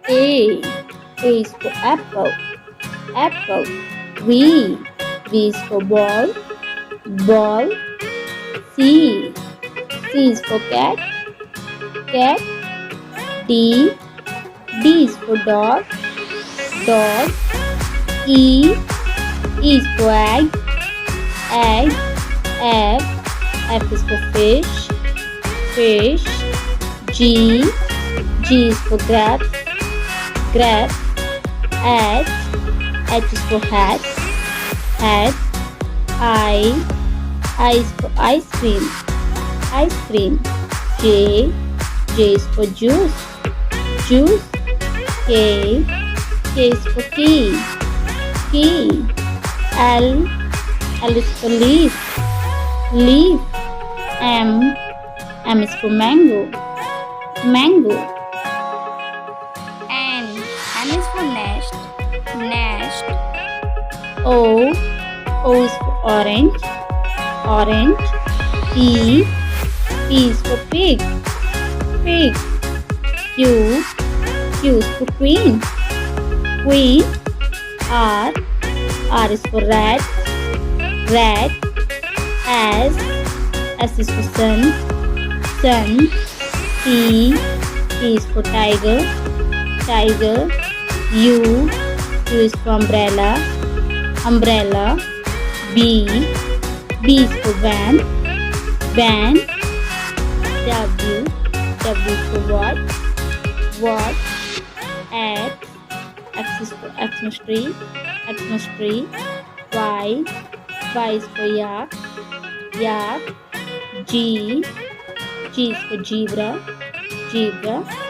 A. A is for apple. Apple. V. V is for ball. Ball. C. C is for cat. Cat. D. D is for dog. Dog. E. E is for egg. Egg. F. F is for fish. Fish. G. G is for grapes. Grapes. H. H is for hat. Hat. I. I is for ice cream. Ice cream. J. J is for juice. Juice. K. K is for key. Key. L. L is for leaf. Leaf. M. M is for mango. Mango. N. N is for nest. Nest. O. O is for orange. Orange. P. P is for pig. Pig. Q. Q is for queen. Queen. R. R is for rat. Rat. S. S is for sun. Sun. T. T is for tiger. Tiger. U. U is for umbrella. Umbrella. B. B is for van. Van. W. W is for watch. Watch. X. X is for Xmas tree. Xmas tree. Y. Y is for yak. Yak. G. G is for zebra. Zebra.